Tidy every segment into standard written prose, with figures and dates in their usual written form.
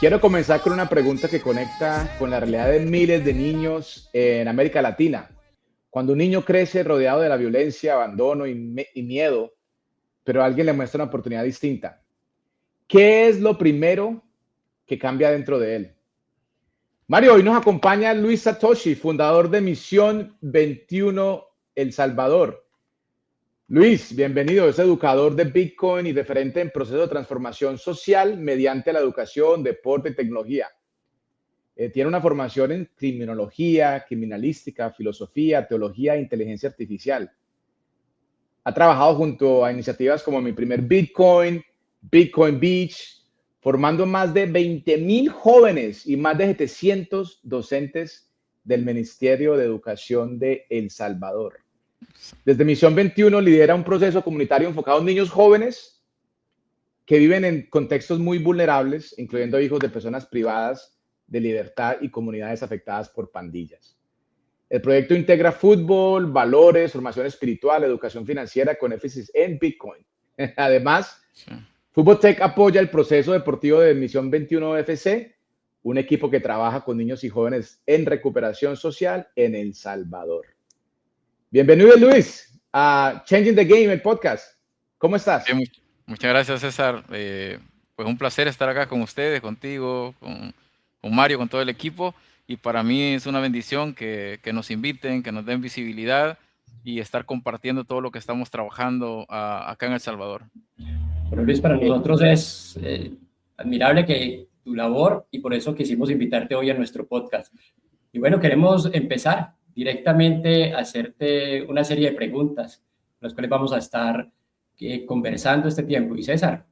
Quiero comenzar con una pregunta que conecta con la realidad de miles de niños en América Latina. Cuando un niño crece rodeado de la violencia, abandono y miedo, pero alguien le muestra una oportunidad distinta, ¿qué es lo primero que cambia dentro de él? Mario, hoy nos acompaña Luis Satoshi, fundador de Misión 21 El Salvador. Luis, bienvenido. Es educador de Bitcoin y referente en proceso de transformación social mediante la educación, deporte y tecnología. Tiene una formación en criminología, criminalística, filosofía, teología e inteligencia artificial. Ha trabajado junto a iniciativas como Mi Primer Bitcoin, Bitcoin Beach, formando más de 20,000 jóvenes y más de 700 docentes del Ministerio de Educación de El Salvador. Desde Misión 21 lidera un proceso comunitario enfocado en niños jóvenes que viven en contextos muy vulnerables, incluyendo hijos de personas privadas de libertad y comunidades afectadas por pandillas. El proyecto integra fútbol, valores, formación espiritual, educación financiera con énfasis en Bitcoin. Además, Sí. Fútbol Tech apoya el proceso deportivo de Misión 21 FC, un equipo que trabaja con niños y jóvenes en recuperación social en El Salvador. Bienvenido, Luis, a Changing the Game, el podcast. ¿Cómo estás? Muchas gracias, César. Pues un placer estar acá con ustedes, contigo, con Mario, con todo el equipo. Y para mí es una bendición que nos inviten, que nos den visibilidad y estar compartiendo todo lo que estamos trabajando acá en El Salvador. Bueno, Luis, para Eh, nosotros es admirable que tu labor y por eso quisimos invitarte hoy a nuestro podcast. Y bueno, queremos empezar directamente a hacerte una serie de preguntas, las cuales vamos a estar conversando este tiempo. Y César,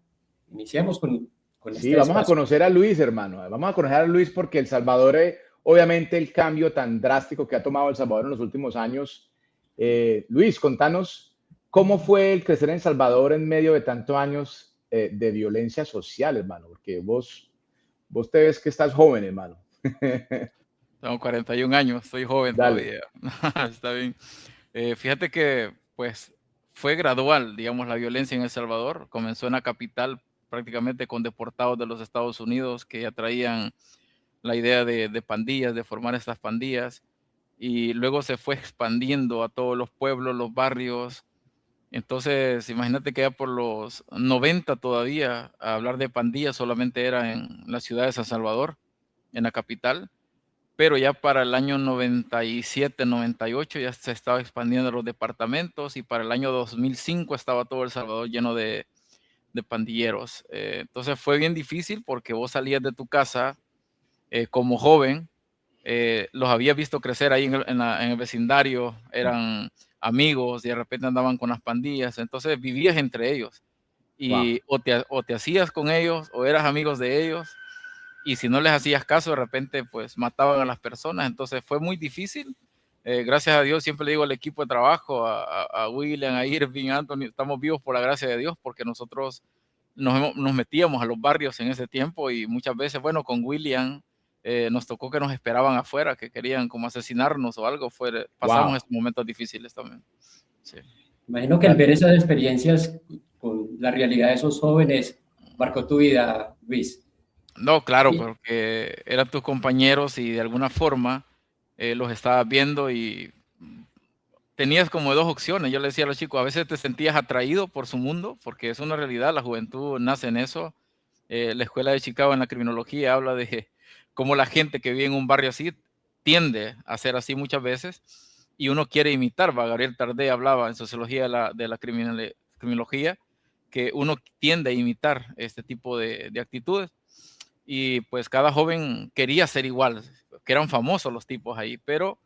iniciemos con Sí, este vamos a espacio. conocer a Luis, hermano. Vamos a conocer a Luis porque El Salvador, obviamente, el cambio tan drástico que ha tomado El Salvador en los últimos años. Luis, contanos cómo fue el crecer en El Salvador en medio de tantos años de violencia social, hermano, porque vos te ves que estás joven, hermano. Tengo 41 años, soy joven Dale. todavía. Está bien. Fíjate que pues fue gradual, digamos, la violencia en El Salvador. Comenzó en la capital prácticamente con deportados de los Estados Unidos que ya traían la idea de pandillas, de formar estas pandillas, y luego se fue expandiendo a todos los pueblos, los barrios. Entonces, imagínate que ya por los 90 todavía, hablar de pandillas solamente era en la ciudad de San Salvador, en la capital, pero ya para el año 97, 98 ya se estaba expandiendo a los departamentos y para el año 2005 estaba todo El Salvador lleno de pandilleros. Entonces fue bien difícil porque vos salías de tu casa como joven, los había visto crecer ahí en el vecindario, eran amigos y de repente andaban con las pandillas, entonces vivías entre ellos Wow. y o te hacías con ellos o eras amigos de ellos y si no les hacías caso de repente pues mataban a las personas, entonces fue muy difícil. Gracias a Dios, siempre le digo al equipo de trabajo, a William, a Irving, a Anthony, estamos vivos por la gracia de Dios porque nosotros nos metíamos a los barrios en ese tiempo y muchas veces, bueno, con William nos tocó que nos esperaban afuera, que querían como asesinarnos o algo, pasamos Wow. esos momentos difíciles también. Sí. Imagino que el ver esas experiencias con la realidad de esos jóvenes marcó tu vida, Luis. No, claro, Y, porque eran tus compañeros y de alguna forma los estabas viendo y tenías como dos opciones. Yo le decía a los chicos, a veces te sentías atraído por su mundo, porque es una realidad, la juventud nace en eso. La escuela de Chicago en la criminología habla de cómo la gente que vive en un barrio así tiende a ser así muchas veces y uno quiere imitar. Gabriel Tardé hablaba en sociología de la criminología que uno tiende a imitar este tipo de actitudes y pues cada joven quería ser igual, que eran famosos los tipos ahí, pero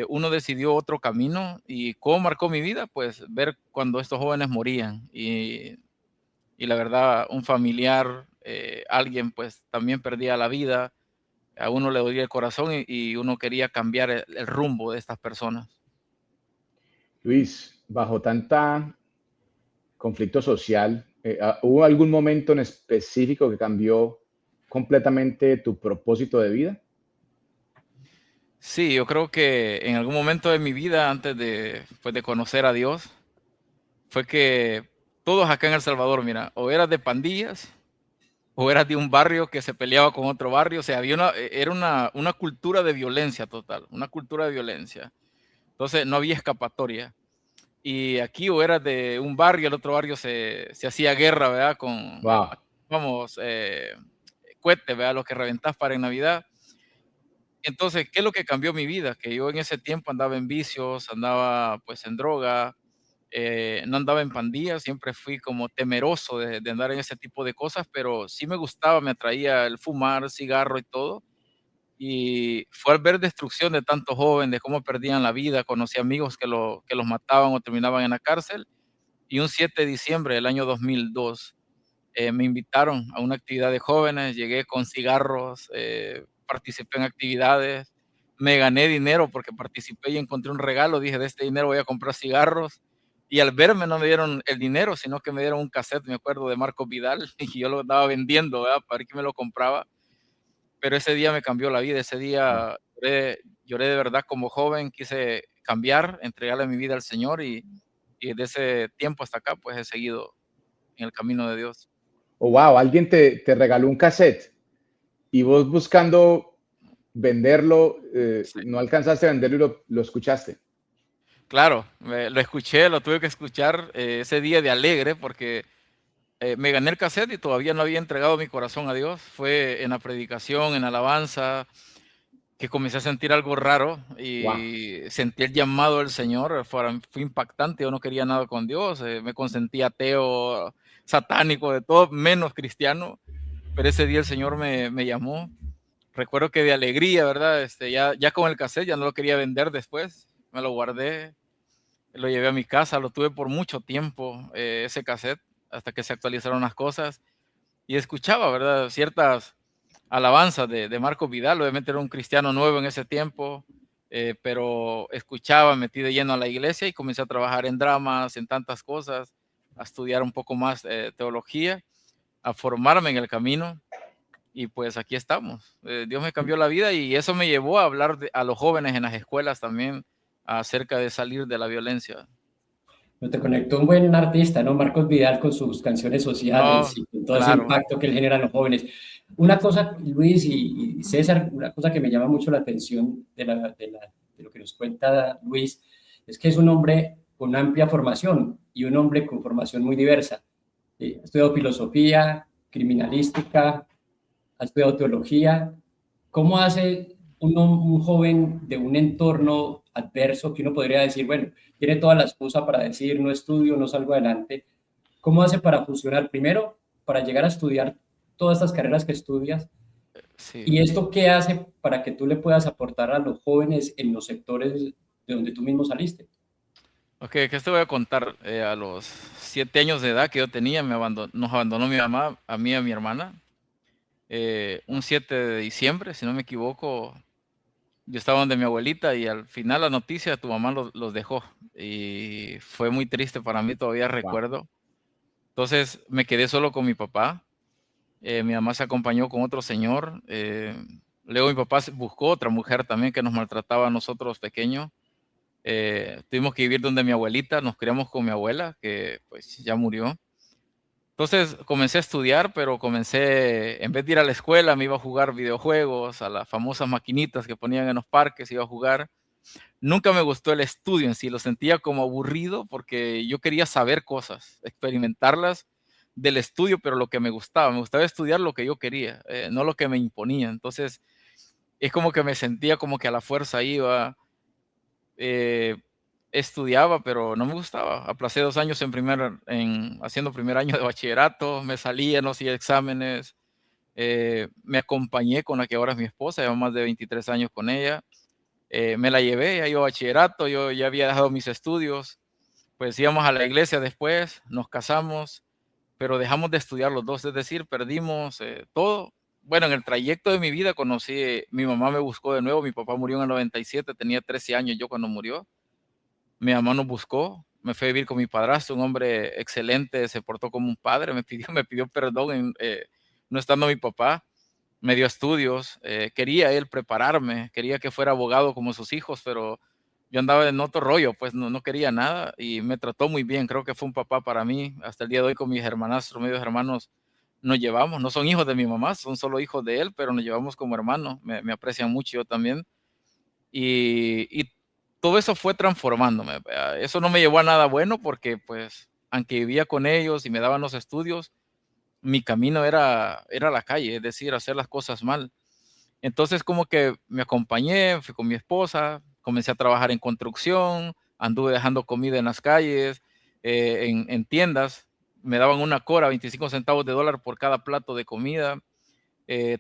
uno decidió otro camino y cómo marcó mi vida, pues ver cuando estos jóvenes morían y la verdad un familiar, alguien pues también perdía la vida, a uno le dolía el corazón y uno quería cambiar el rumbo de estas personas. Luis, bajo tanta conflicto social, ¿hubo algún momento en específico que cambió completamente tu propósito de vida? Sí, yo creo que en algún momento de mi vida, antes pues, de conocer a Dios, fue que todos acá en El Salvador, mira, o eras de pandillas o eras de un barrio que se peleaba con otro barrio, o sea, era una cultura de violencia total, una cultura de violencia. Entonces no había escapatoria. Y aquí o eras de un barrio, el otro barrio se hacía guerra, ¿verdad? Wow. Vamos, cohetes, ¿verdad? Los que reventás para en Navidad. Entonces, ¿qué es lo que cambió mi vida? Que yo en ese tiempo andaba en vicios, andaba pues en droga, no andaba en pandillas, siempre fui como temeroso de andar en ese tipo de cosas, pero sí me gustaba, me atraía el fumar, cigarro y todo. Y fue al ver destrucción de tantos jóvenes, cómo perdían la vida, conocí amigos que los mataban o terminaban en la cárcel. Y un 7 de diciembre del año 2002 me invitaron a una actividad de jóvenes, llegué con cigarros, participé en actividades, me gané dinero porque participé y encontré un regalo, dije, de este dinero voy a comprar cigarros. Y al verme no me dieron el dinero, sino que me dieron un cassette, me acuerdo, de Marcos Vidal, y yo lo andaba vendiendo, ¿verdad? Para ver quién me lo compraba. Pero ese día me cambió la vida, ese Wow. día lloré de verdad como joven, quise cambiar, entregarle mi vida al Señor y desde ese tiempo hasta acá, pues he seguido en el camino de Dios. O wow, alguien te regaló un cassette y vos buscando venderlo, Sí. no alcanzaste a venderlo y lo escuchaste. Claro, lo escuché, lo tuve que escuchar ese día de alegre porque me gané el cassette y todavía no había entregado mi corazón a Dios. Fue en la predicación, en alabanza, que comencé a sentir algo raro Wow. y sentí el llamado del Señor. Fue impactante, yo no quería nada con Dios, me consentía ateo, satánico, de todo, menos cristiano. Pero ese día el Señor me llamó. Recuerdo que de alegría, ¿verdad? Ya con el cassette ya no lo quería vender después, me lo guardé, lo llevé a mi casa, lo tuve por mucho tiempo, ese cassette, hasta que se actualizaron las cosas y escuchaba, ¿verdad? Ciertas alabanzas de Marcos Vidal, obviamente era un cristiano nuevo en ese tiempo, pero escuchaba, metí de lleno a la iglesia y comencé a trabajar en dramas, en tantas cosas, a estudiar un poco más teología, a formarme en el camino y pues aquí estamos. Dios me cambió la vida y eso me llevó a hablar a los jóvenes en las escuelas también acerca de salir de la violencia. No te conectó un buen artista, ¿no? Marcos Vidal con sus canciones Oh, sociales y con todo ese claro, impacto que él genera en los jóvenes. Una cosa, Luis y César, una cosa que me llama mucho la atención de lo que nos cuenta Luis, es que es un hombre con una amplia formación y un hombre con formación muy diversa. Ha estudiado filosofía, criminalística, ha estudiado teología. ¿Cómo hace un joven de un entorno adverso que uno podría decir, bueno, tiene toda la excusa para decir no estudio, no salgo adelante? ¿Cómo hace para funcionar? Primero, para llegar a estudiar todas estas carreras que estudias. sí. ¿Y esto qué hace para que tú le puedas aportar a los jóvenes en los sectores de donde tú mismo saliste? Ok, que te voy a contar. A los 7 años de edad que yo tenía, nos abandonó mi mamá, a mí y a mi hermana. Un 7 de diciembre, si no me equivoco, yo estaba donde mi abuelita y al final la noticia, tu mamá los dejó. Y fue muy triste para mí, todavía Wow. recuerdo. Entonces me quedé solo con mi papá. Mi mamá se acompañó con otro señor. Luego mi papá buscó otra mujer también que nos maltrataba a nosotros pequeños. Tuvimos que vivir donde mi abuelita, nos criamos con mi abuela, que pues ya murió. Entonces comencé a estudiar, pero en vez de ir a la escuela, me iba a jugar videojuegos, a las famosas maquinitas que ponían en los parques, iba a jugar. Nunca me gustó el estudio en sí, lo sentía como aburrido porque yo quería saber cosas, experimentarlas del estudio, pero lo que me gustaba estudiar lo que yo quería, no lo que me imponía. Entonces, es como que me sentía como que a la fuerza iba, eh, estudiaba, pero no me gustaba. Aplacé 2 años haciendo primer año de bachillerato, me salía, no hacía exámenes, me acompañé con la que ahora es mi esposa, llevo más de 23 años con ella. Me la llevé, ya iba a bachillerato, yo ya había dejado mis estudios, pues íbamos a la iglesia después, nos casamos, pero dejamos de estudiar los dos, es decir, perdimos todo. Bueno, en el trayecto de mi vida mi mamá me buscó de nuevo, mi papá murió en el 97, tenía 13 años yo cuando murió. Mi mamá nos buscó, me fue a vivir con mi padrastro, un hombre excelente, se portó como un padre, me pidió perdón no estando mi papá, me dio estudios, quería él prepararme, quería que fuera abogado como sus hijos, pero yo andaba en otro rollo, pues no quería nada y me trató muy bien, creo que fue un papá para mí, hasta el día de hoy con mis hermanastros, medios hermanos, nos llevamos, no son hijos de mi mamá, son solo hijos de él, pero nos llevamos como hermanos, me aprecian mucho, yo también. Y todo eso fue transformándome. Eso no me llevó a nada bueno porque, pues, aunque vivía con ellos y me daban los estudios, mi camino era la calle, es decir, hacer las cosas mal. Entonces, como que me acompañé, fui con mi esposa, comencé a trabajar en construcción, anduve dejando comida en las calles, en tiendas, me daban una cora, 25 centavos de dólar por cada plato de comida.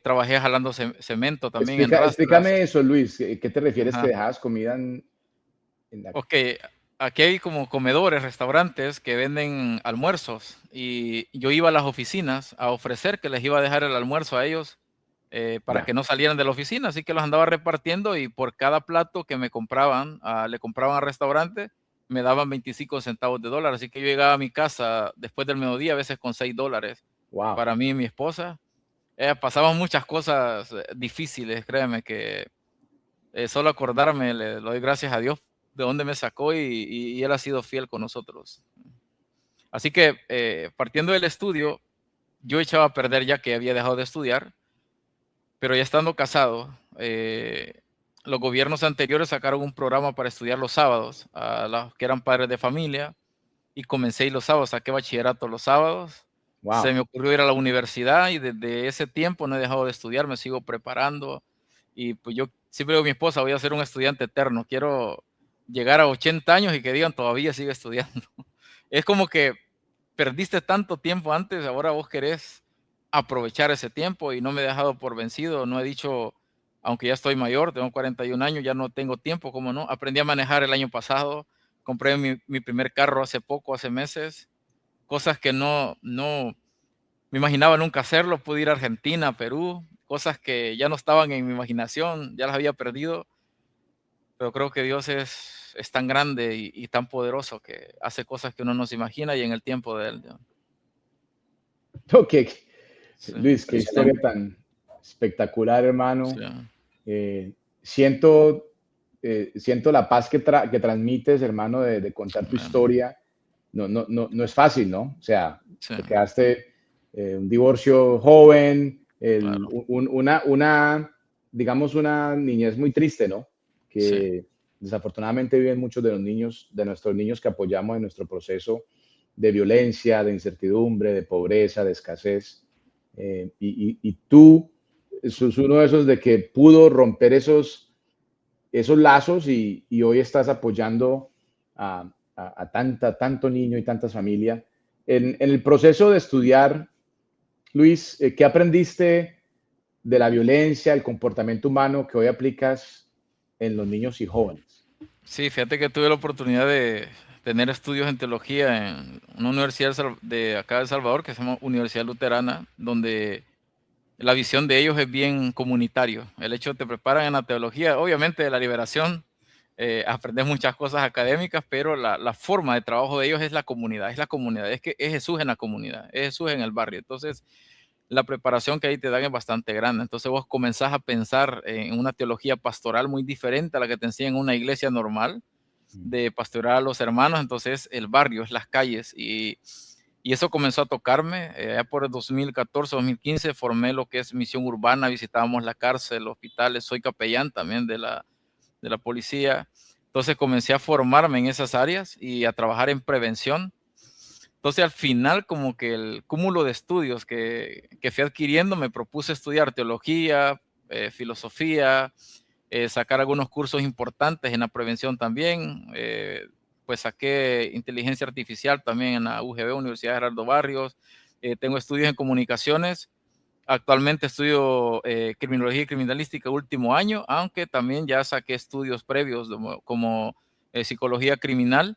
Trabajé jalando cemento también en Explícame rastras. eso, Luis. ¿Qué te refieres que Ajá. dejabas comida en la... Ok, aquí hay como comedores, restaurantes que venden almuerzos y yo iba a las oficinas a ofrecer que les iba a dejar el almuerzo a ellos para Ya, que no salieran de la oficina, así que los andaba repartiendo y por cada plato que me compraban, le compraban al restaurante, me daban 25 centavos de dólar, así que yo llegaba a mi casa después del mediodía a veces con $6 wow. para mí y mi esposa. Pasaban muchas cosas difíciles, créeme que solo acordarme le doy gracias a Dios de dónde me sacó y Él ha sido fiel con nosotros. Así que partiendo del estudio, yo echaba a perder ya que había dejado de estudiar, pero ya estando casado, los gobiernos anteriores sacaron un programa para estudiar los sábados a los que eran padres de familia y comencé a ir los sábados, saqué bachillerato los sábados. Se Wow. me ocurrió ir a la universidad y desde ese tiempo no he dejado de estudiar, me sigo preparando y pues yo siempre digo a mi esposa, voy a ser un estudiante eterno, quiero llegar a 80 años y que digan todavía sigue estudiando. Es como que perdiste tanto tiempo antes, ahora vos querés aprovechar ese tiempo y no me he dejado por vencido, no he dicho, aunque ya estoy mayor, tengo 41 años, ya no tengo tiempo, ¿cómo no? Aprendí a manejar el año pasado, compré mi primer carro hace poco, hace meses, cosas que no me imaginaba nunca hacerlo, pude ir a Argentina, Perú, cosas que ya no estaban en mi imaginación, ya las había perdido, pero creo que Dios es tan grande y tan poderoso que hace cosas que uno no se imagina y en el tiempo de Él. ¿No? Ok, Sí, Luis, qué historia Impresionante. tan espectacular, sí, hermano. Siento, siento la paz que transmites, hermano, de contar tu amén, historia. No es fácil, ¿no? O sea, sí, te quedaste un divorcio joven, claro, digamos, una niñez muy triste, ¿no? sí, Que desafortunadamente viven muchos de los niños, de nuestros niños que apoyamos en nuestro proceso de violencia, de incertidumbre, de pobreza, de escasez. Y tú sos uno de esos de que pudo romper esos lazos y hoy estás apoyando a tanto niño y tantas familias. En el proceso de estudiar, Luis, ¿qué aprendiste de la violencia, el comportamiento humano que hoy aplicas en los niños y jóvenes? sí, fíjate que tuve la oportunidad de tener estudios en teología en una universidad de acá de El Salvador que se llama Universidad Luterana, donde la visión de ellos es bien comunitario. El hecho de que te preparan en la teología, obviamente de la liberación, aprendes muchas cosas académicas, pero la forma de trabajo de ellos es la comunidad, es que es Jesús en la comunidad, es Jesús en el barrio. Entonces, la preparación que ahí te dan es bastante grande. Entonces, vos comenzás a pensar en una teología pastoral muy diferente a la que te enseñan en una iglesia normal, de pastorear a los hermanos. Entonces, el barrio es las calles y eso comenzó a tocarme. Ya por el 2014, 2015 formé lo que es misión urbana, visitábamos la cárcel, hospitales, soy capellán también de la policía. Entonces comencé a formarme en esas áreas y a trabajar en prevención. Entonces al final como que el cúmulo de estudios que fui adquiriendo me propuse estudiar teología, filosofía, sacar algunos cursos importantes en la prevención también. Pues saqué inteligencia artificial también en la UGB, Universidad Gerardo Barrios. Tengo estudios en comunicaciones. Actualmente estudio criminología y criminalística último año, aunque también ya saqué estudios previos como psicología criminal,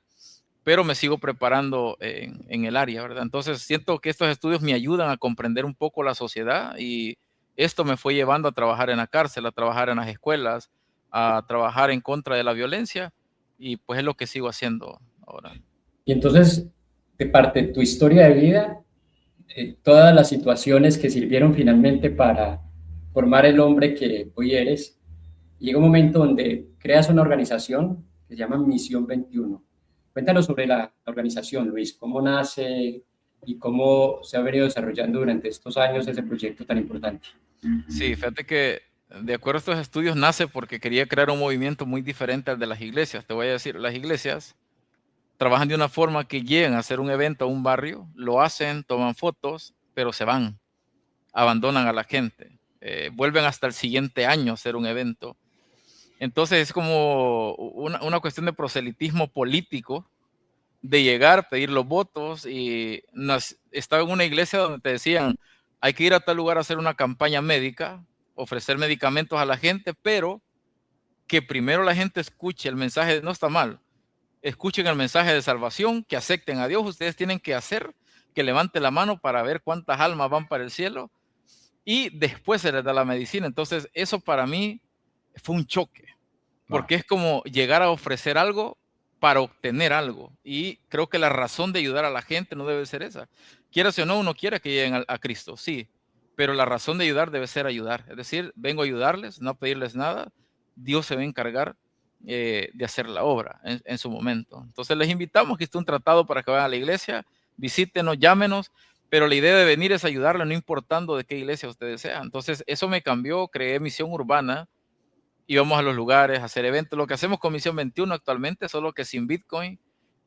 pero me sigo preparando en el área, ¿verdad? Entonces siento que estos estudios me ayudan a comprender un poco la sociedad y esto me fue llevando a trabajar en la cárcel, a trabajar en las escuelas, a trabajar en contra de la violencia y pues es lo que sigo haciendo ahora. Y entonces, de parte de tu historia de vida, todas las situaciones que sirvieron finalmente para formar el hombre que hoy eres, llega un momento donde creas una organización que se llama Misión 21. Cuéntanos sobre la organización, Luis, cómo nace, y cómo se ha venido desarrollando durante estos años ese proyecto tan importante. Sí, fíjate que de acuerdo a estos estudios nace porque quería crear un movimiento muy diferente al de las iglesias. Te voy a decir, las iglesias trabajan de una forma que llegan a hacer un evento a un barrio, lo hacen, toman fotos, pero se van, abandonan a la gente, vuelven hasta el siguiente año a hacer un evento. Entonces es como una cuestión de proselitismo político, de llegar, pedir los votos y estaba en una iglesia donde te decían, hay que ir a tal lugar a hacer una campaña médica, ofrecer medicamentos a la gente, pero que primero la gente escuche el mensaje, no está mal, escuchen el mensaje de salvación, que acepten a Dios, ustedes tienen que hacer que levante la mano para ver cuántas almas van para el cielo y después se les da la medicina. Entonces eso para mí fue un choque, Wow. porque es como llegar a ofrecer algo para obtener algo. Y creo que la razón de ayudar a la gente no debe ser esa. Quieras o no, uno quiere que lleguen a Cristo, sí, pero la razón de ayudar debe ser ayudar. Es decir, vengo a ayudarles, no a pedirles nada. Dios se va a encargar de hacer la obra en su momento. Entonces les invitamos que esté un tratado para que vayan a la iglesia, visítenos, llámenos, pero la idea de venir es ayudarle, no importando de qué iglesia ustedes sean. Entonces eso me cambió, creé Misión Urbana, íbamos a los lugares a hacer eventos, lo que hacemos con Misión 21 actualmente, solo que sin Bitcoin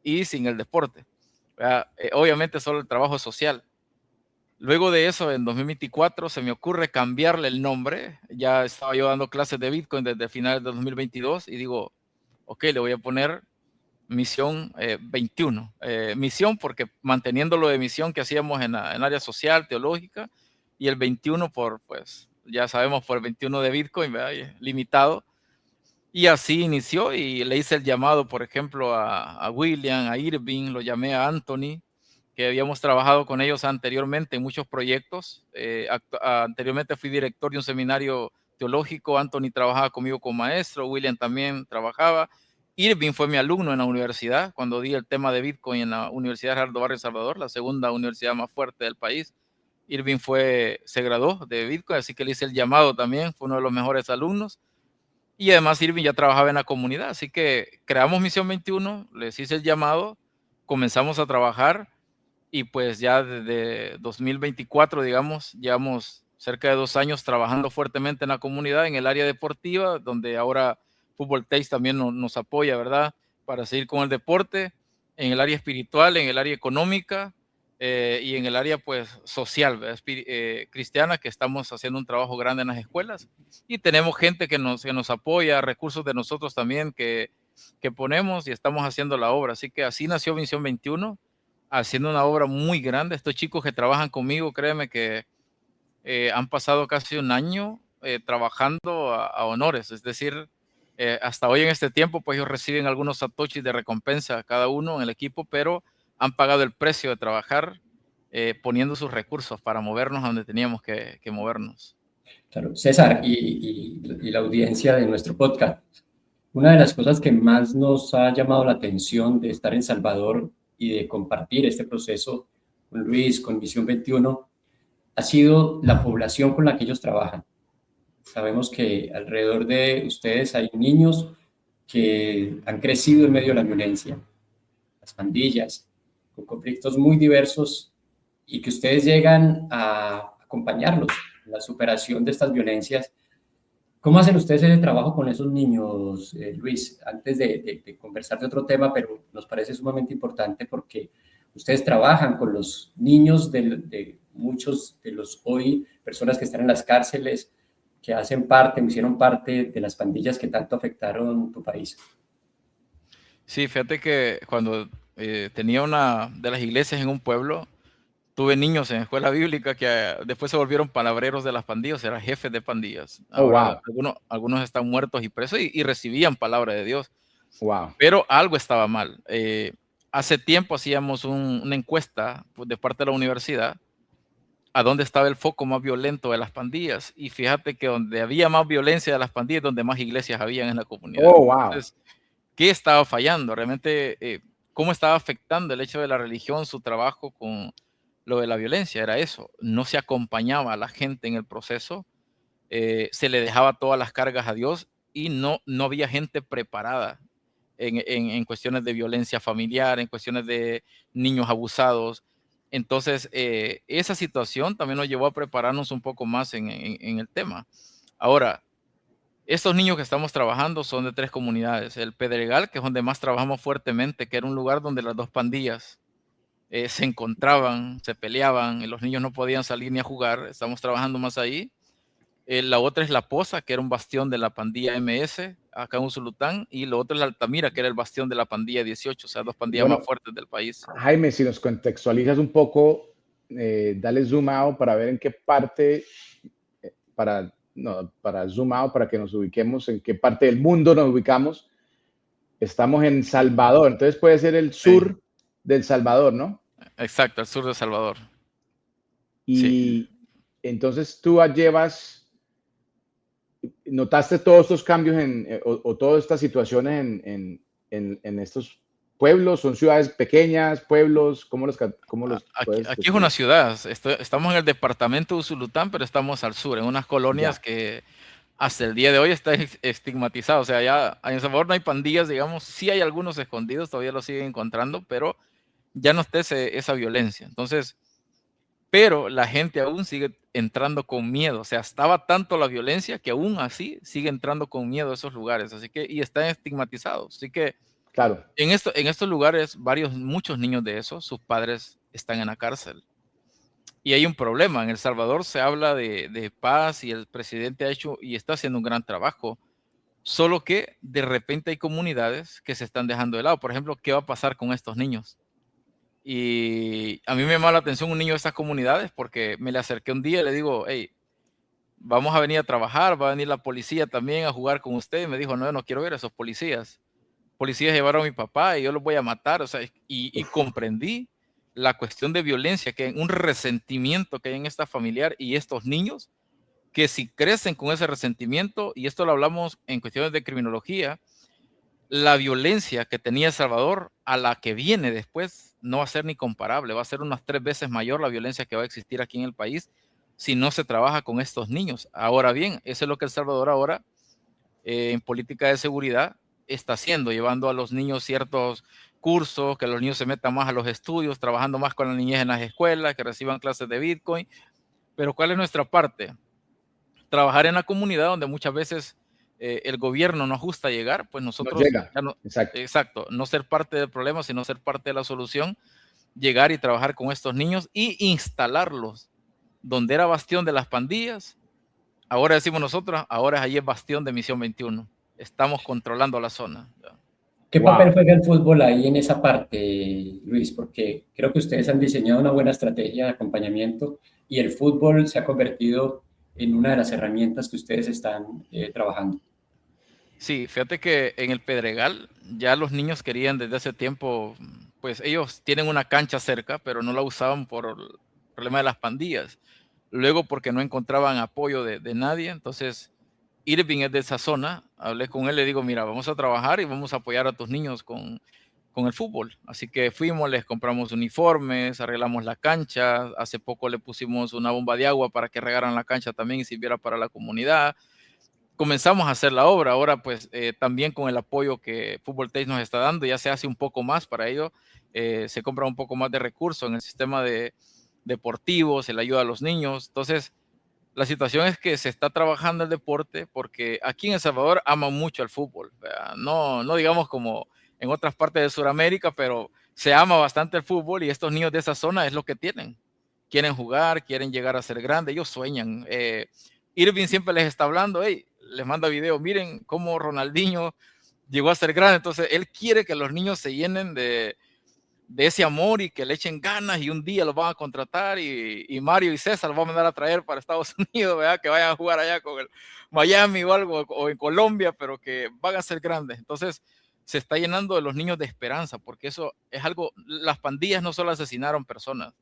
y sin el deporte. Obviamente solo el trabajo social. Luego de eso, en 2024, se me ocurre cambiarle el nombre. Ya estaba yo dando clases de Bitcoin desde finales de 2022 y digo, ok, le voy a poner Misión 21. Misión porque manteniendo lo de misión que hacíamos en área social, teológica, y el 21 por, pues, ya sabemos, por el 21 de Bitcoin, ¿verdad? Limitado. Y así inició y le hice el llamado, por ejemplo, a William, a Irving, lo llamé a Anthony, que habíamos trabajado con ellos anteriormente en muchos proyectos. Anteriormente fui director de un seminario teológico, Anthony trabajaba conmigo como maestro, William también trabajaba. Irving fue mi alumno en la universidad cuando di el tema de Bitcoin en la Universidad Gerardo Barrio Salvador, la segunda universidad más fuerte del país. Irving se graduó de Bitcoin, así que le hice el llamado también, fue uno de los mejores alumnos. Y además Irving ya trabajaba en la comunidad, así que creamos Misión 21, les hice el llamado, comenzamos a trabajar y pues ya desde 2024, digamos, llevamos cerca de 2 años trabajando fuertemente en la comunidad, en el área deportiva, donde ahora Fútbol Taste también nos apoya, ¿verdad? Para seguir con el deporte, en el área espiritual, en el área económica y en el área pues social, cristiana, que estamos haciendo un trabajo grande en las escuelas y tenemos gente que nos apoya, recursos de nosotros también que ponemos y estamos haciendo la obra. Así que así nació Misión 21, haciendo una obra muy grande. Estos chicos que trabajan conmigo, créeme que han pasado casi un año trabajando a honores, es decir, hasta hoy en este tiempo, pues ellos reciben algunos satoshis de recompensa cada uno en el equipo, pero han pagado el precio de trabajar poniendo sus recursos para movernos a donde teníamos que movernos. Claro, César y la audiencia de nuestro podcast, una de las cosas que más nos ha llamado la atención de estar en Salvador y de compartir este proceso con Luis, con Misión 21, ha sido la población con la que ellos trabajan. Sabemos que alrededor de ustedes hay niños que han crecido en medio de la violencia, las pandillas, con conflictos muy diversos y que ustedes llegan a acompañarlos en la superación de estas violencias. ¿Cómo hacen ustedes ese trabajo con esos niños, Luis? Antes de conversar de otro tema, pero nos parece sumamente importante porque ustedes trabajan con los niños de muchos de los hoy personas que están en las cárceles, que hacen parte, hicieron parte de las pandillas que tanto afectaron tu país. Sí, fíjate que cuando tenía una de las iglesias en un pueblo, tuve niños en escuela bíblica que después se volvieron palabreros de las pandillas, eran jefes de pandillas. Oh, Ahora wow. algunos están muertos y presos y recibían palabra de Dios, Wow. pero algo estaba mal. Hace tiempo hacíamos una encuesta pues, de parte de la universidad a dónde estaba el foco más violento de las pandillas. Y fíjate que donde había más violencia de las pandillas, donde más iglesias habían en la comunidad. Oh, wow. Entonces, ¿qué estaba fallando? Realmente, ¿cómo estaba afectando el hecho de la religión, su trabajo con lo de la violencia? Era eso, no se acompañaba a la gente en el proceso, se le dejaba todas las cargas a Dios y no había gente preparada en cuestiones de violencia familiar, en cuestiones de niños abusados. Entonces, esa situación también nos llevó a prepararnos un poco más en el tema. Ahora, estos niños que estamos trabajando son de 3 comunidades. El Pedregal, que es donde más trabajamos fuertemente, que era un lugar donde las 2 pandillas se encontraban, se peleaban, y los niños no podían salir ni a jugar. Estamos trabajando más ahí. La otra es La Poza, que era un bastión de la pandilla MS, acá en Usulután, y lo otro es la Altamira, que era el bastión de la pandilla 18, o sea, 2 pandillas más Bueno, fuertes del país. Jaime, si nos contextualizas un poco, dale zoom out para ver en qué parte, para zoom out, para que nos ubiquemos en qué parte del mundo nos ubicamos. Estamos en Salvador, entonces puede ser el sur Sí, del Salvador, ¿no? exacto, al sur de Salvador. Sí. Y entonces tú notaste todos estos cambios o todas estas situaciones en estos pueblos, son ciudades pequeñas, pueblos, cómo los Aquí, puedes aquí es una describir? ciudad, estamos en el departamento de Usulután, pero estamos al sur, en unas colonias Ya, que hasta el día de hoy está estigmatizado. O sea, ya en El Salvador no hay pandillas, digamos, sí hay algunos escondidos, todavía los siguen encontrando, pero ya no está esa violencia. Entonces, pero la gente aún sigue entrando con miedo. O sea, estaba tanto la violencia que aún así sigue entrando con miedo a esos lugares. Así que, y están estigmatizados. Así que claro, en estos lugares, muchos niños de esos, sus padres están en la cárcel. Y hay un problema. En El Salvador se habla de paz y el presidente ha hecho y está haciendo un gran trabajo. Solo que de repente hay comunidades que se están dejando de lado. Por ejemplo, ¿qué va a pasar con estos niños? Y a mí me llama la atención un niño de estas comunidades porque me le acerqué un día y le digo, hey, vamos a venir a trabajar, va a venir la policía también a jugar con usted. Y me dijo, no, yo no quiero ver a esos policías. Policías llevaron a mi papá y yo los voy a matar. O sea, y comprendí la cuestión de violencia, que hay un resentimiento que hay en esta familiar y estos niños, que si crecen con ese resentimiento, y esto lo hablamos en cuestiones de criminología, la violencia que tenía El Salvador a la que viene después no va a ser ni comparable, va a ser unas 3 veces mayor la violencia que va a existir aquí en el país si no se trabaja con estos niños. Ahora bien, eso es lo que El Salvador ahora en política de seguridad está haciendo, llevando a los niños ciertos cursos, que los niños se metan más a los estudios, trabajando más con la niñez en las escuelas, que reciban clases de Bitcoin. Pero ¿cuál es nuestra parte? Trabajar en la comunidad donde muchas veces el gobierno nos gusta llegar, pues nos nosotros llega, ya no, exacto. exacto, no ser parte del problema, sino ser parte de la solución, llegar y trabajar con estos niños y instalarlos donde era bastión de las pandillas. Ahora decimos nosotros, ahora allí es bastión de Misión 21. Estamos controlando la zona. ¿Qué papel Wow. juega el fútbol ahí en esa parte, Luis? Porque creo que ustedes han diseñado una buena estrategia de acompañamiento y el fútbol se ha convertido en una de las herramientas que ustedes están trabajando. Sí, fíjate que en el Pedregal ya los niños querían desde hace tiempo, pues ellos tienen una cancha cerca, pero no la usaban por el problema de las pandillas. Luego porque no encontraban apoyo de nadie. Entonces Irving es de esa zona. Hablé con él, le digo, mira, vamos a trabajar y vamos a apoyar a tus niños con el fútbol. Así que fuimos, les compramos uniformes, arreglamos la cancha. Hace poco le pusimos una bomba de agua para que regaran la cancha también y sirviera para la comunidad. Comenzamos a hacer la obra. Ahora, pues, también con el apoyo que Fútbol Tech nos está dando, ya se hace un poco más para ello. Se compra un poco más de recursos en el sistema deportivo, se le ayuda a los niños. Entonces, la situación es que se está trabajando el deporte porque aquí en El Salvador aman mucho el fútbol. ¿Verdad? No, no digamos como en otras partes de Sudamérica, pero se ama bastante el fútbol y estos niños de esa zona es lo que tienen. Quieren jugar, quieren llegar a ser grandes, ellos sueñan. Irving siempre les está hablando, hey, les manda video, miren cómo Ronaldinho llegó a ser grande. Entonces, él quiere que los niños se llenen de ese amor y que le echen ganas y un día los van a contratar y Mario y César los van a mandar a traer para Estados Unidos, ¿verdad? Que vayan a jugar allá con el Miami o algo, o en Colombia, pero que van a ser grandes. Entonces, se está llenando de los niños de esperanza, porque eso es algo, las pandillas no solo asesinaron personas,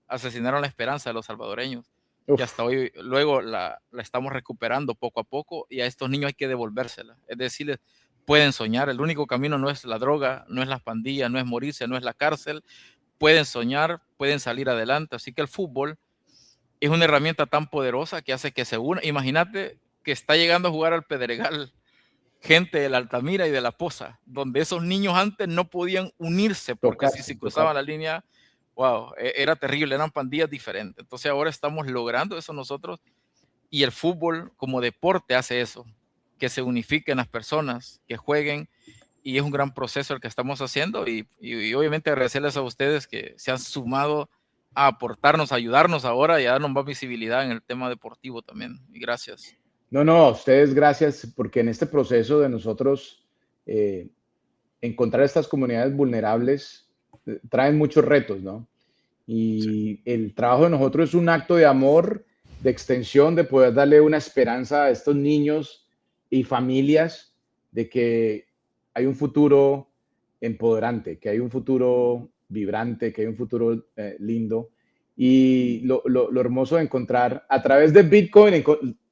asesinaron la esperanza de los salvadoreños, que Uf, hasta hoy, luego la estamos recuperando poco a poco y a estos niños hay que devolvérsela. Es decirles, pueden soñar, el único camino no es la droga, no es las pandillas, no es morirse, no es la cárcel, pueden soñar, pueden salir adelante, así que el fútbol es una herramienta tan poderosa que hace que se una. Imagínate que está llegando a jugar al Pedregal gente de la Altamira y de la Poza, donde esos niños antes no podían unirse porque si tocarse, se cruzaban tocar. la línea wow, era terrible, eran pandillas diferentes. Entonces ahora estamos logrando eso nosotros, y el fútbol como deporte hace eso, que se unifiquen las personas, que jueguen, y es un gran proceso el que estamos haciendo, y obviamente agradecerles a ustedes que se han sumado a aportarnos, a ayudarnos ahora y a darnos más visibilidad en el tema deportivo también. Y gracias. No, no, a ustedes gracias, porque en este proceso de nosotros encontrar estas comunidades vulnerables traen muchos retos, ¿no? Sí, Y el trabajo de nosotros es un acto de amor, de extensión, de poder darle una esperanza a estos niños y familias de que hay un futuro empoderante, que hay un futuro vibrante, que hay un futuro lindo. Y lo hermoso de encontrar a través de Bitcoin,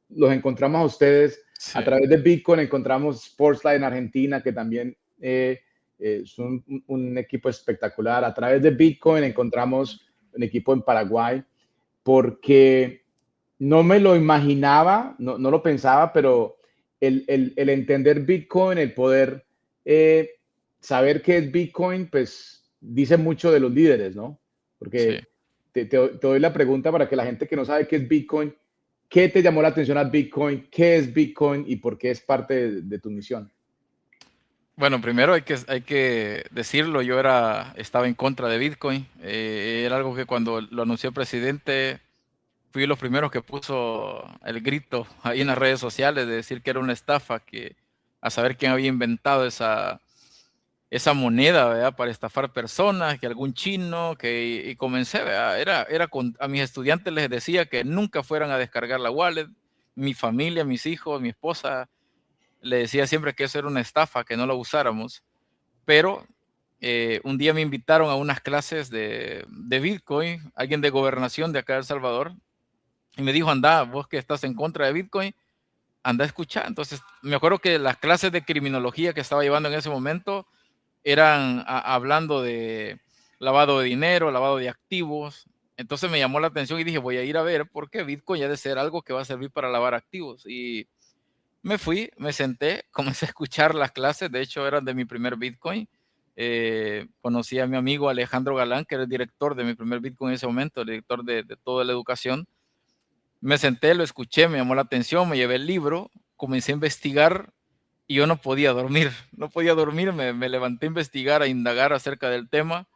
los encontramos a ustedes, sí, a través de Bitcoin encontramos Sportsline en Argentina, que también es un equipo espectacular. A través de Bitcoin encontramos un equipo en Paraguay, porque no me lo imaginaba, no lo pensaba, pero el entender Bitcoin, el poder saber qué es Bitcoin, pues dice mucho de los líderes, ¿no? sí. Porque te doy la pregunta para que la gente que no sabe qué es Bitcoin, ¿qué te llamó la atención a Bitcoin? ¿Qué es Bitcoin y por qué es parte de tu misión? Bueno, primero hay que decirlo, yo estaba en contra de Bitcoin. Era algo que cuando lo anunció el presidente, fui de los primeros que puso el grito ahí en las redes sociales de decir que era una estafa, que a saber quién había inventado esa moneda, ¿verdad? Para estafar personas, que algún chino, y comencé, ¿verdad? A mis estudiantes les decía que nunca fueran a descargar la wallet, mi familia, mis hijos, mi esposa, le decía siempre que eso era una estafa, que no lo usáramos, pero un día me invitaron a unas clases de Bitcoin, alguien de gobernación de acá de El Salvador, y me dijo, anda, vos que estás en contra de Bitcoin, anda a escuchar. Entonces, me acuerdo que las clases de criminología que estaba llevando en ese momento eran hablando de lavado de dinero, lavado de activos. Entonces me llamó la atención y dije, voy a ir a ver por qué Bitcoin ya de ser algo que va a servir para lavar activos. Y me fui, me senté, comencé a escuchar las clases, de hecho eran de mi primer Bitcoin. Conocí a mi amigo Alejandro Galán, que era el director de mi primer Bitcoin en ese momento, el director de toda la educación. Me senté, lo escuché, me llamó la atención, me llevé el libro, comencé a investigar y yo no podía dormir, no podía dormir, me levanté a investigar, a indagar acerca del tema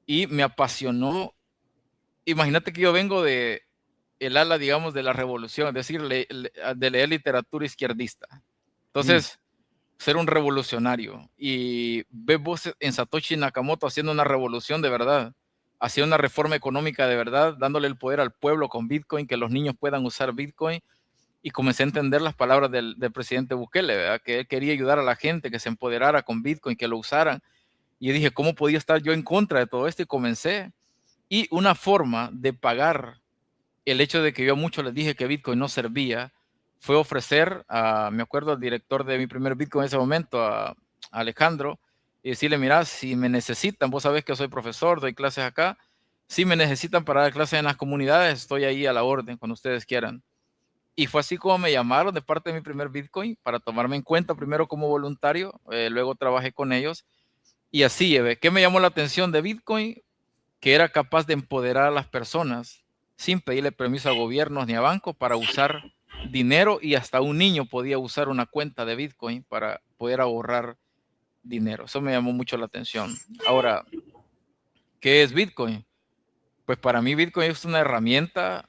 y me apasionó. Imagínate que yo vengo de el ala, digamos, de la revolución, es decir, de leer literatura izquierdista. Mm. Entonces, ser un revolucionario y ver vos en Satoshi Nakamoto haciendo una revolución de verdad, haciendo una reforma económica de verdad, dándole el poder al pueblo con Bitcoin, que los niños puedan usar Bitcoin, y comencé a entender las palabras del presidente Bukele, ¿verdad? Que él quería ayudar a la gente, que se empoderara con Bitcoin, que lo usaran. Y yo dije, ¿cómo podía estar yo en contra de todo esto? Y comencé. Y una forma de pagar el hecho de que yo a muchos les dije que Bitcoin no servía fue ofrecer, me acuerdo al director de mi primer Bitcoin en ese momento, a Alejandro, y decirle, mira, si me necesitan, vos sabés que soy profesor, doy clases acá, si me necesitan para dar clases en las comunidades, estoy ahí a la orden, cuando ustedes quieran. Y fue así como me llamaron de parte de mi primer Bitcoin para tomarme en cuenta primero como voluntario, luego trabajé con ellos y así llevé. ¿Qué me llamó la atención de Bitcoin? Que era capaz de empoderar a las personas sin pedirle permiso a gobiernos ni a bancos para usar dinero, y hasta un niño podía usar una cuenta de Bitcoin para poder ahorrar dinero. Eso me llamó mucho la atención. Ahora, ¿qué es Bitcoin? Pues para mí Bitcoin es una herramienta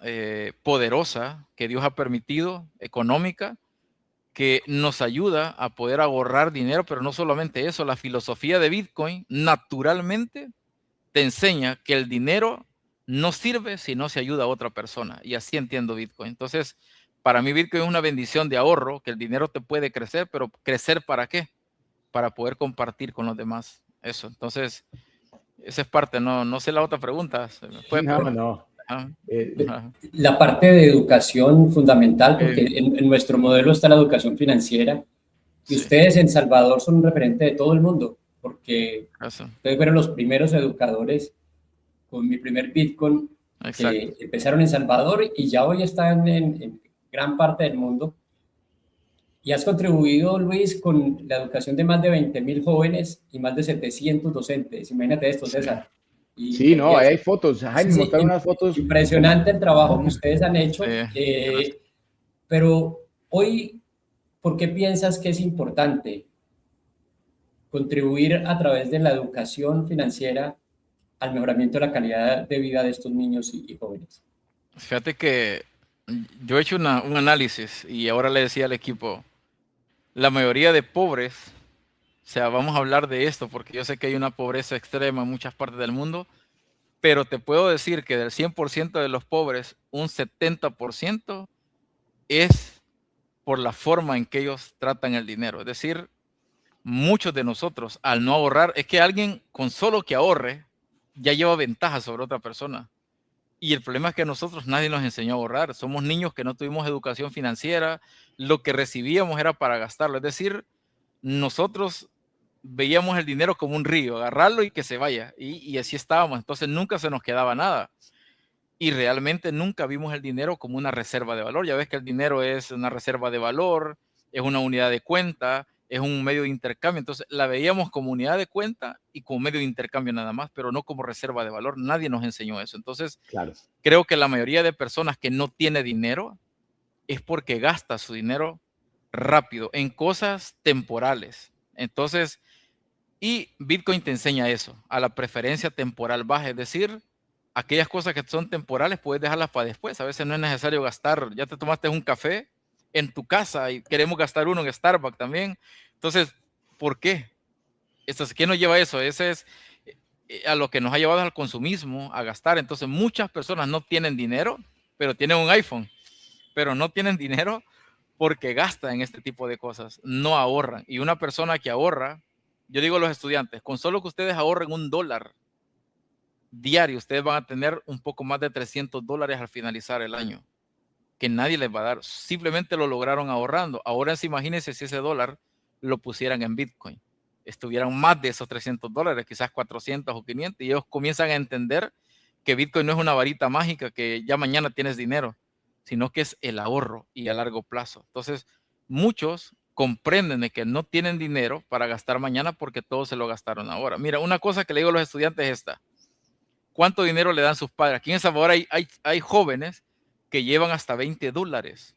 poderosa que Dios ha permitido, económica, que nos ayuda a poder ahorrar dinero, pero no solamente eso, la filosofía de Bitcoin naturalmente te enseña que el dinero no sirve si no se ayuda a otra persona. Y así entiendo Bitcoin. Entonces, para mí Bitcoin es una bendición de ahorro, que el dinero te puede crecer, pero ¿crecer para qué? Para poder compartir con los demás. Eso. Entonces, esa es parte. No sé la otra pregunta. Se me fue, No, pero... no. Ajá, Eh, ajá. La parte de educación fundamental, porque Eh, en nuestro modelo está la educación financiera y sí, ustedes en Salvador son un referente de todo el mundo, porque eso. ustedes fueron los primeros educadores con mi primer Bitcoin que Exacto. empezaron en Salvador y ya hoy están en gran parte del mundo. Y has contribuido, Luis, con la educación de más de 20.000 jóvenes y más de 700 docentes. Imagínate esto, Sí, César. Sí, no, ahí hay fotos. Jaime, sí, montaron unas fotos. impresionante el trabajo que ustedes han hecho, Sí, pero hoy, ¿por qué piensas que es importante contribuir a través de la educación financiera al mejoramiento de la calidad de vida de estos niños y jóvenes? fíjate que yo he hecho un análisis y ahora le decía al equipo, la mayoría de pobres, o sea, vamos a hablar de esto porque yo sé que hay una pobreza extrema en muchas partes del mundo, pero te puedo decir que del 100% de los pobres, un 70% es por la forma en que ellos tratan el dinero. Es decir, muchos de nosotros al no ahorrar, es que alguien con solo que ahorre ya lleva ventaja sobre otra persona. Y el problema es que nosotros nadie nos enseñó a ahorrar. Somos niños que no tuvimos educación financiera. Lo que recibíamos era para gastarlo. Es decir, nosotros veíamos el dinero como un río, agarrarlo y que se vaya. Y así estábamos. Entonces nunca se nos quedaba nada. Y realmente nunca vimos el dinero como una reserva de valor. Ya ves que el dinero es una reserva de valor, es una unidad de cuenta, es un medio de intercambio. Entonces la veíamos como unidad de cuenta y como medio de intercambio nada más, pero no como reserva de valor. Nadie nos enseñó eso. Entonces Claro. creo que la mayoría de personas que no tiene dinero es porque gasta su dinero rápido en cosas temporales. Entonces, y Bitcoin te enseña eso, a la preferencia temporal baja, es decir, aquellas cosas que son temporales puedes dejarlas para después. A veces no es necesario gastar, ya te tomaste un café en tu casa y queremos gastar uno en Starbucks también. Entonces, ¿por qué? ¿Qué nos lleva a eso? Ese es a lo que nos ha llevado al consumismo, a gastar. Entonces, muchas personas no tienen dinero, pero tienen un iPhone, pero no tienen dinero porque gastan en este tipo de cosas, no ahorran. Y una persona que ahorra, yo digo a los estudiantes, con solo que ustedes ahorren $1 diario, ustedes van a tener un poco más de $300 al finalizar el año, que nadie les va a dar. Simplemente lo lograron ahorrando. Ahora imagínense si ese dólar lo pusieran en Bitcoin. Estuvieran más de esos $300, quizás 400 o 500, y ellos comienzan a entender que Bitcoin no es una varita mágica que ya mañana tienes dinero, sino que es el ahorro y a largo plazo. Entonces, muchos comprenden de que no tienen dinero para gastar mañana porque todos se lo gastaron ahora. Mira, una cosa que le digo a los estudiantes es esta. ¿Cuánto dinero le dan sus padres? Aquí en El Salvador hay jóvenes que llevan hasta $20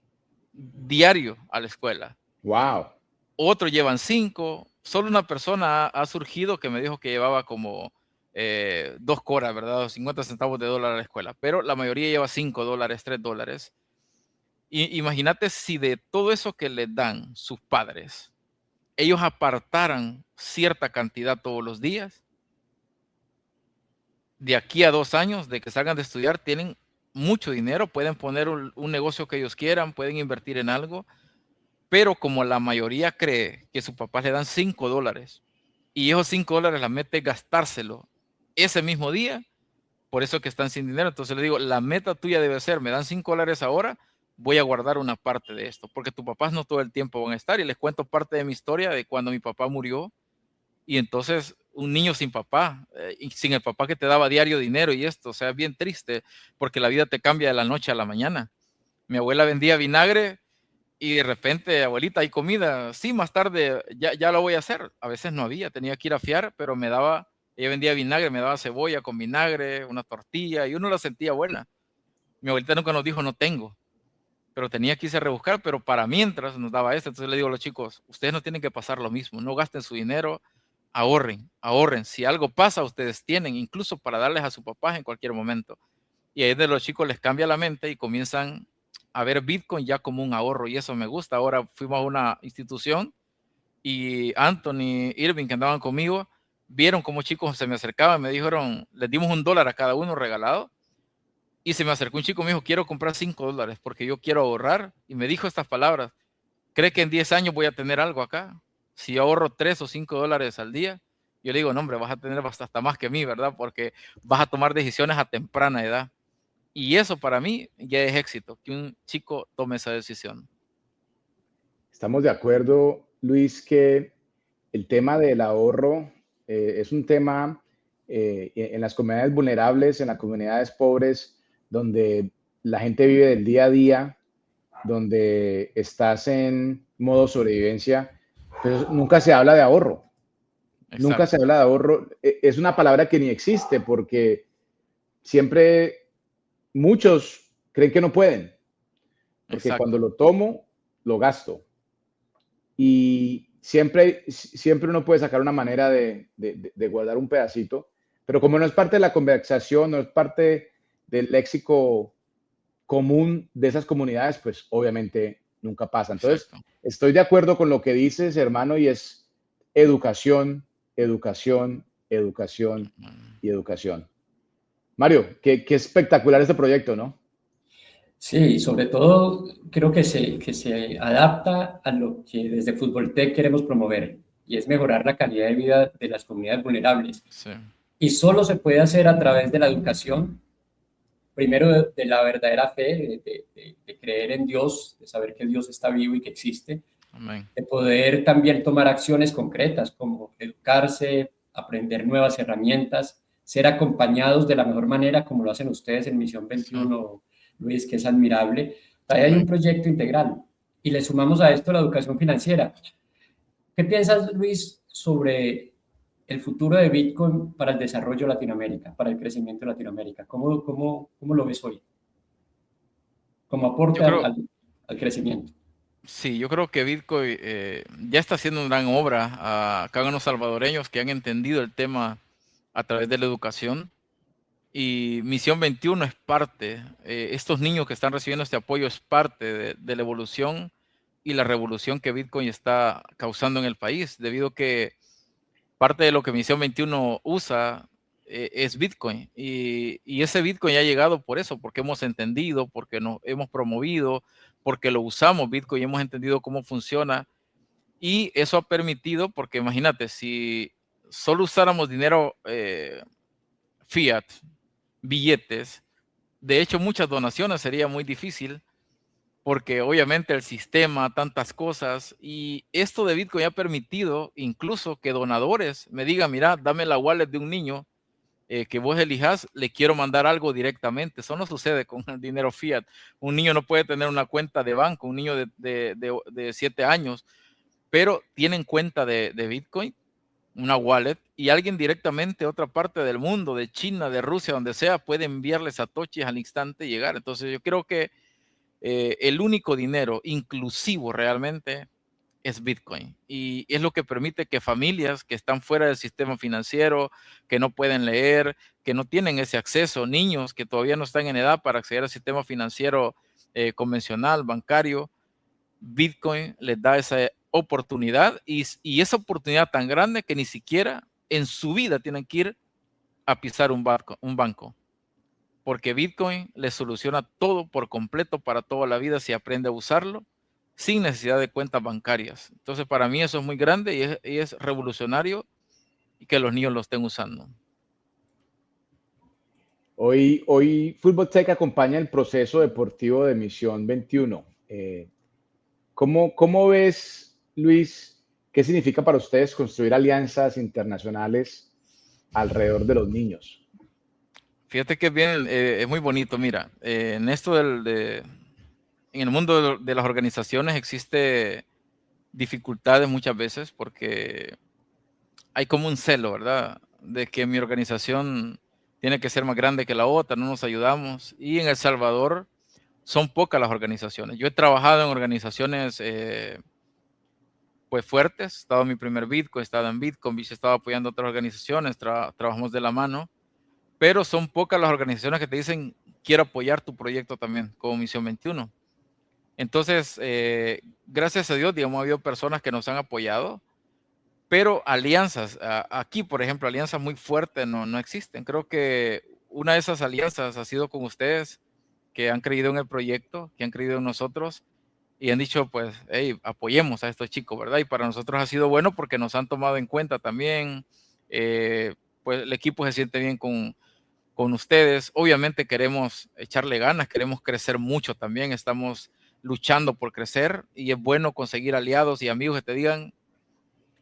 diario a la escuela. Wow. Otros llevan 5. Solo una persona ha surgido que me dijo que llevaba como 2 coras, ¿verdad? 50 centavos de dólar a la escuela. Pero la mayoría lleva $5, $3. Y imagínate si de todo eso que les dan sus padres, ellos apartaran cierta cantidad todos los días, de aquí a 2 años de que salgan de estudiar, tienen mucho dinero, pueden poner un negocio que ellos quieran, pueden invertir en algo, pero como la mayoría cree que sus papás le dan $5 y esos $5 la meta es gastárselo ese mismo día, por eso que están sin dinero. Entonces le digo, la meta tuya debe ser, me dan $5 ahora, voy a guardar una parte de esto, porque tus papás no todo el tiempo van a estar. Y les cuento parte de mi historia de cuando mi papá murió. Y entonces un niño sin papá, y sin el papá que te daba diario dinero y esto, o sea, es bien triste porque la vida te cambia de la noche a la mañana. Mi abuela vendía vinagre y de repente, abuelita, hay comida. Sí, más tarde ya lo voy a hacer. A veces no había, tenía que ir a fiar, pero me daba, ella vendía vinagre, me daba cebolla con vinagre, una tortilla y uno la sentía buena. Mi abuelita nunca nos dijo no tengo, pero tenía que irse a rebuscar, pero para mientras nos daba esto. Entonces le digo a los chicos, ustedes no tienen que pasar lo mismo, no gasten su dinero, ahorren, ahorren. Si algo pasa, ustedes tienen, incluso para darles a su papá en cualquier momento. Y ahí de los chicos les cambia la mente y comienzan a ver Bitcoin ya como un ahorro y eso me gusta. Ahora fuimos a una institución y Anthony, Irving, que andaban conmigo, vieron cómo chicos se me acercaban, me dijeron, les dimos $1 a cada uno regalado. Y se me acercó un chico y me dijo, quiero comprar $5 porque yo quiero ahorrar. Y me dijo estas palabras, ¿cree que en 10 años voy a tener algo acá? Si yo ahorro $3 o $5 al día, yo le digo, no, hombre, vas a tener hasta más que mí, ¿verdad? Porque vas a tomar decisiones a temprana edad. Y eso para mí ya es éxito, que un chico tome esa decisión. Estamos de acuerdo, Luis, que el tema del ahorro es un tema en las comunidades vulnerables, en las comunidades pobres, donde la gente vive del día a día, donde estás en modo sobrevivencia, pero nunca se habla de ahorro. Nunca se exacto, habla de ahorro. Es una palabra que ni existe porque siempre muchos creen que no pueden, porque cuando exacto. lo tomo, lo gasto. Y siempre uno puede sacar una manera de guardar un pedacito, pero como no es parte de la conversación, no es parte del léxico común de esas comunidades, pues obviamente nunca pasa. Entonces, Exacto. estoy de acuerdo con lo que dices, hermano, y es educación, educación, educación Mm. y educación. Mario, qué espectacular este proyecto, ¿no? Sí, sobre todo creo que se adapta a lo que desde Fútbol Tech queremos promover, y es mejorar la calidad de vida de las comunidades vulnerables. Sí, Y solo se puede hacer a través de la educación, primero de la verdadera fe, de creer en Dios, de saber que Dios está vivo y que existe, amén. de poder también tomar acciones concretas como educarse, aprender nuevas herramientas, ser acompañados de la mejor manera como lo hacen ustedes en Misión Sí, 21, Luis, que es admirable. Ahí hay un amén. proyecto integral y le sumamos a esto la educación financiera. ¿Qué piensas, Luis, sobre el futuro de Bitcoin para el desarrollo de Latinoamérica, para el crecimiento de Latinoamérica? ¿Cómo lo ves hoy? ¿Cómo Yo aporte creo, al crecimiento? sí, yo creo que Bitcoin ya está haciendo una gran obra acá en los salvadoreños que han entendido el tema a través de la educación. Y Misión 21 es parte, estos niños que están recibiendo este apoyo es parte de la evolución y la revolución que Bitcoin está causando en el país, debido a que parte de lo que Misión 21 usa es Bitcoin. Y ese Bitcoin ya ha llegado por eso, porque hemos entendido, porque nos hemos promovido, porque lo usamos Bitcoin y hemos entendido cómo funciona. Y eso ha permitido, porque imagínate, si solo usáramos dinero fiat, billetes, de hecho muchas donaciones sería muy difícil porque obviamente el sistema, tantas cosas, y esto de Bitcoin ha permitido incluso que donadores me digan, mira, dame la wallet de un niño que vos elijas, le quiero mandar algo directamente. Eso no sucede con el dinero fiat. Un niño no puede tener una cuenta de banco, un niño de 7 años, pero tienen cuenta de Bitcoin, una wallet, y alguien directamente de otra parte del mundo, de China, de Rusia, donde sea, puede enviarles satoshis al instante y llegar. Entonces yo creo que el único dinero inclusivo realmente es Bitcoin. Y es lo que permite que familias que están fuera del sistema financiero, que no pueden leer, que no tienen ese acceso, niños que todavía no están en edad para acceder al sistema financiero convencional, bancario, Bitcoin les da esa oportunidad y esa oportunidad tan grande que ni siquiera en su vida tienen que ir a pisar un banco, porque Bitcoin les soluciona todo por completo para toda la vida si aprende a usarlo sin necesidad de cuentas bancarias. Entonces, para mí eso es muy grande y es revolucionario y que los niños lo estén usando. Hoy Fútbol Tech acompaña el proceso deportivo de Misión 21. ¿Cómo ves, Luis, qué significa para ustedes construir alianzas internacionales alrededor de los niños? Fíjate que bien, es muy bonito. Mira, en esto en el mundo de las organizaciones existe dificultades muchas veces porque hay como un celo, ¿verdad? De que mi organización tiene que ser más grande que la otra, no nos ayudamos. Y en El Salvador son pocas las organizaciones. Yo he trabajado en organizaciones pues fuertes, he estado en mi primer Bitcoin, he estado en Bitcoin, he estado apoyando otras organizaciones, trabajamos de la mano, pero son pocas las organizaciones que te dicen, quiero apoyar tu proyecto también, como Misión 21. Entonces, gracias a Dios, digamos, ha habido personas que nos han apoyado, pero alianzas, aquí, por ejemplo, alianzas muy fuertes no existen. Creo que una de esas alianzas ha sido con ustedes, que han creído en el proyecto, que han creído en nosotros y han dicho, pues, hey, apoyemos a estos chicos, ¿verdad? Y para nosotros ha sido bueno porque nos han tomado en cuenta también. Pues el equipo se siente bien con ustedes. Obviamente queremos echarle ganas, queremos crecer mucho también, estamos luchando por crecer y es bueno conseguir aliados y amigos que te digan,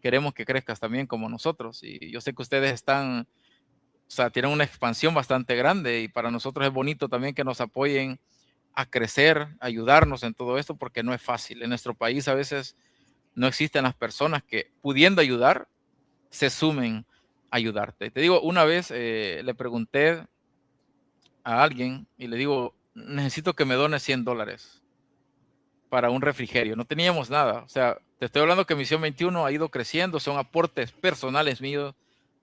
queremos que crezcas también como nosotros. Y yo sé que ustedes están, o sea, tienen una expansión bastante grande y para nosotros es bonito también que nos apoyen a crecer, ayudarnos en todo esto, porque no es fácil. En nuestro país a veces no existen las personas que, pudiendo ayudar, se sumen a ayudarte. Te digo, una vez le pregunté a alguien y le digo, necesito que me dones $100 para un refrigerio. No teníamos nada. O sea, te estoy hablando que Misión 21 ha ido creciendo, son aportes personales míos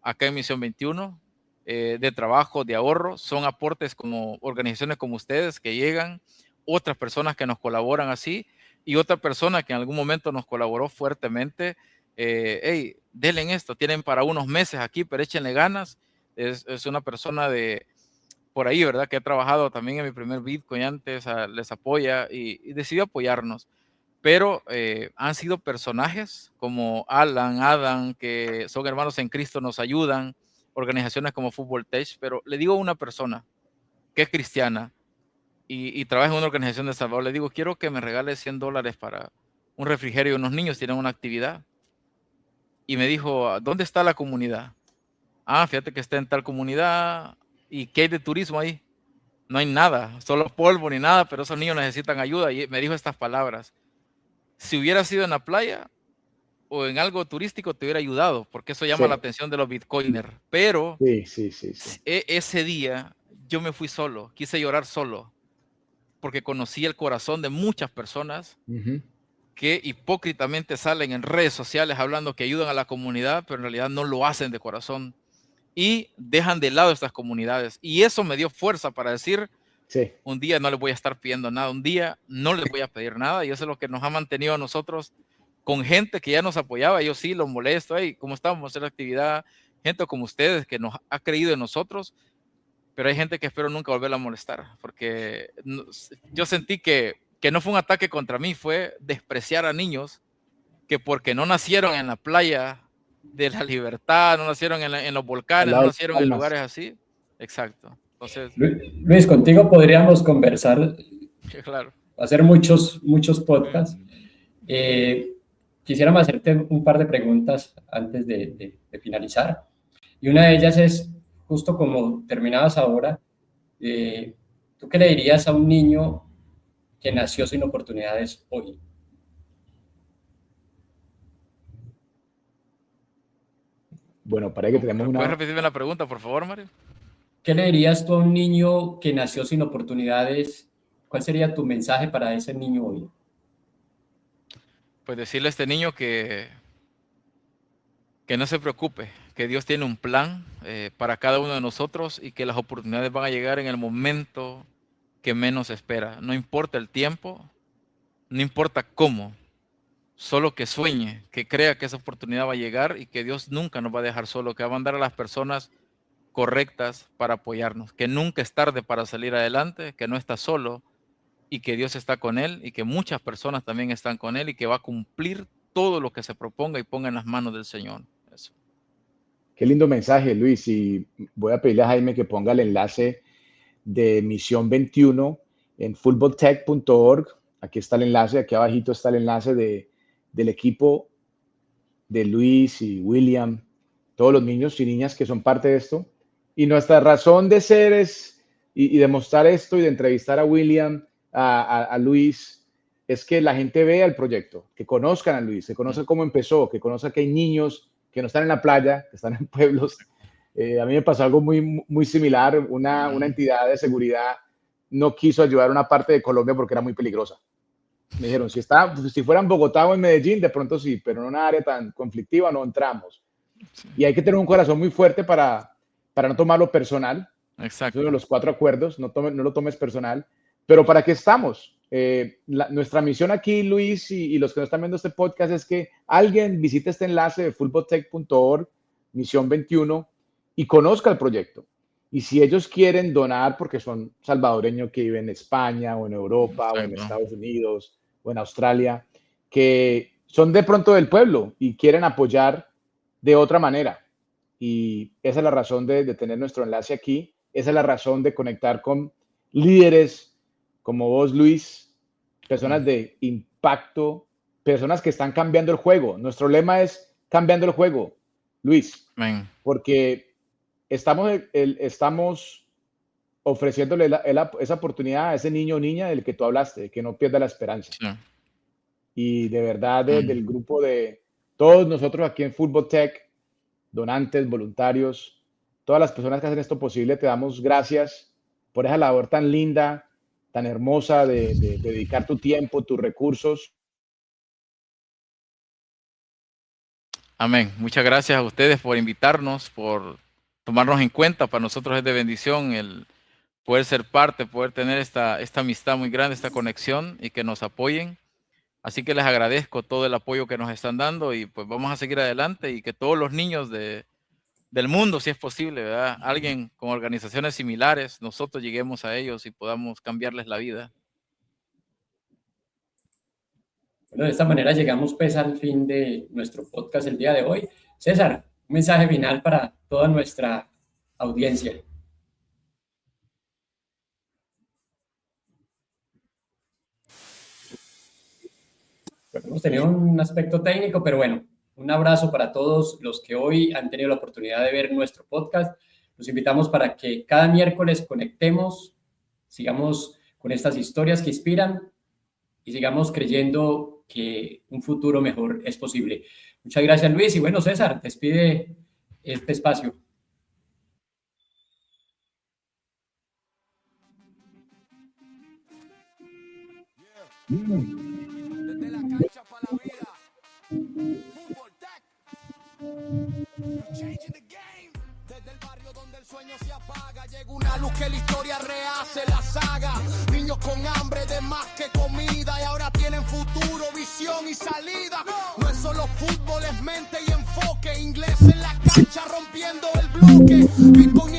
acá en Misión 21, de trabajo, de ahorro, son aportes como organizaciones como ustedes que llegan, otras personas que nos colaboran así, y otra persona que en algún momento nos colaboró fuertemente. Hey, denle en esto, tienen para unos meses aquí, pero échenle ganas. Es una persona de por ahí, ¿verdad? Que ha trabajado también en mi primer Bitcoin antes, les apoya y decidió apoyarnos. Pero han sido personajes como Alan, Adam, que son hermanos en Cristo, nos ayudan, organizaciones como Fútbol Tech, pero le digo a una persona que es cristiana y trabaja en una organización de Salvador, le digo, quiero que me regale $100 para un refrigerio, unos niños tienen una actividad. Y me dijo, ¿dónde está la comunidad? Ah, fíjate que está en tal comunidad. ¿Y qué hay de turismo ahí? No hay nada, solo polvo ni nada, pero esos niños necesitan ayuda. Y me dijo estas palabras: si hubiera sido en la playa o en algo turístico, te hubiera ayudado, porque eso llama la Sí, atención de los bitcoiners. Pero sí, sí, sí, sí. ese día yo me fui solo, quise llorar solo, porque conocí el corazón de muchas personas Ujú. que hipócritamente salen en redes sociales hablando que ayudan a la comunidad, pero en realidad no lo hacen de corazón y dejan de lado estas comunidades. Y eso me dio fuerza para decir, Sí, un día no les voy a estar pidiendo nada, un día no les voy a pedir nada, y eso es lo que nos ha mantenido a nosotros con gente que ya nos apoyaba. Yo sí los molesto, hey, ¿cómo estamos? Hacer actividad, gente como ustedes que nos ha creído en nosotros, pero hay gente que espero nunca volver a molestar, porque yo sentí que no fue un ataque contra mí, fue despreciar a niños que porque no nacieron en la playa de la Libertad, no nacieron en los al volcanes, no lado de las nacieron en palmas. lugares así. Exacto. Entonces, Luis, contigo podríamos conversar, claro. hacer muchos podcasts. Eh, Quisiéramos hacerte un par de preguntas antes de finalizar. Y una de ellas es, justo como terminabas ahora, ¿tú qué le dirías a un niño que nació sin oportunidades hoy? Bueno, para que tenemos ¿Puedes una, repetirme la pregunta, por favor, Mario? ¿Qué le dirías tú a un niño que nació sin oportunidades? ¿Cuál sería tu mensaje para ese niño hoy? Pues decirle a este niño que no se preocupe, que Dios tiene un plan para cada uno de nosotros y que las oportunidades van a llegar en el momento que menos espera. No importa el tiempo, no importa cómo, solo que sueñe, que crea que esa oportunidad va a llegar y que Dios nunca nos va a dejar solo, que va a mandar a las personas correctas para apoyarnos, que nunca es tarde para salir adelante, que no está solo y que Dios está con él y que muchas personas también están con él y que va a cumplir todo lo que se proponga y ponga en las manos del Señor. Eso. qué lindo mensaje, Luis, y voy a pedirle a Jaime que ponga el enlace de Misión 21 en footballtech.org. Aquí está el enlace, aquí abajito está el enlace del equipo de Luis y William, todos los niños y niñas que son parte de esto. Y nuestra razón de ser es, y de mostrar esto y de entrevistar a William, a Luis, es que la gente vea el proyecto, que conozcan a Luis, que conozcan cómo empezó, que conozcan que hay niños que no están en la playa, que están en pueblos. A mí me pasó algo muy similar. Una entidad de seguridad no quiso ayudar a una parte de Colombia porque era muy peligrosa. Me dijeron, si fuera en Bogotá o en Medellín, de pronto sí, pero en una área tan conflictiva no entramos. Sí. Y hay que tener un corazón muy fuerte para no tomarlo personal. Es uno de Exacto. los 4 acuerdos, no lo tomes personal. Pero ¿para qué estamos? Nuestra misión aquí, Luis, y los que nos están viendo este podcast, es que alguien visite este enlace de footballtech.org, misión 21, y conozca el proyecto. Y si ellos quieren donar, porque son salvadoreños que viven en España o en Europa o en Exacto. Estados Unidos o en Australia, que son de pronto del pueblo y quieren apoyar de otra manera. Y esa es la razón de tener nuestro enlace aquí. Esa es la razón de conectar con líderes como vos, Luis, personas de impacto, personas que están cambiando el juego. Nuestro lema es cambiando el juego, Luis, Amén. porque estamos ofreciéndole esa oportunidad a ese niño o niña del que tú hablaste, que no pierda la esperanza. Sí. Y de verdad, Mm. del grupo de todos nosotros aquí en Fútbol Tech, donantes, voluntarios, todas las personas que hacen esto posible, te damos gracias por esa labor tan linda, tan hermosa de dedicar tu tiempo, tus recursos. Amén. Muchas gracias a ustedes por invitarnos, por tomarnos en cuenta. Para nosotros es de bendición el poder ser parte, poder tener esta amistad muy grande, esta conexión y que nos apoyen. Así que les agradezco todo el apoyo que nos están dando y pues vamos a seguir adelante y que todos los niños del mundo, si es posible, ¿verdad? Alguien con organizaciones similares, nosotros lleguemos a ellos y podamos cambiarles la vida. Bueno, de esta manera llegamos pues al fin de nuestro podcast el día de hoy. César, un mensaje final para toda nuestra audiencia. Bueno, hemos tenido un aspecto técnico, pero bueno, un abrazo para todos los que hoy han tenido la oportunidad de ver nuestro podcast. Los invitamos para que cada miércoles conectemos, sigamos con estas historias que inspiran y sigamos creyendo que un futuro mejor es posible. Muchas gracias, Luis. Y bueno, César, despide este espacio. Desde la cancha para la vida. Fútbol Tech. Changing the game. Desde el barrio donde el sueño se apaga, llega una luz que la historia rehace la saga. Niños con hambre de más que comida y ahora tienen futuro, visión y salida. No es solo fútbol, es mente y enfoque. Inglés en la cancha rompiendo el bloque. Ping-pong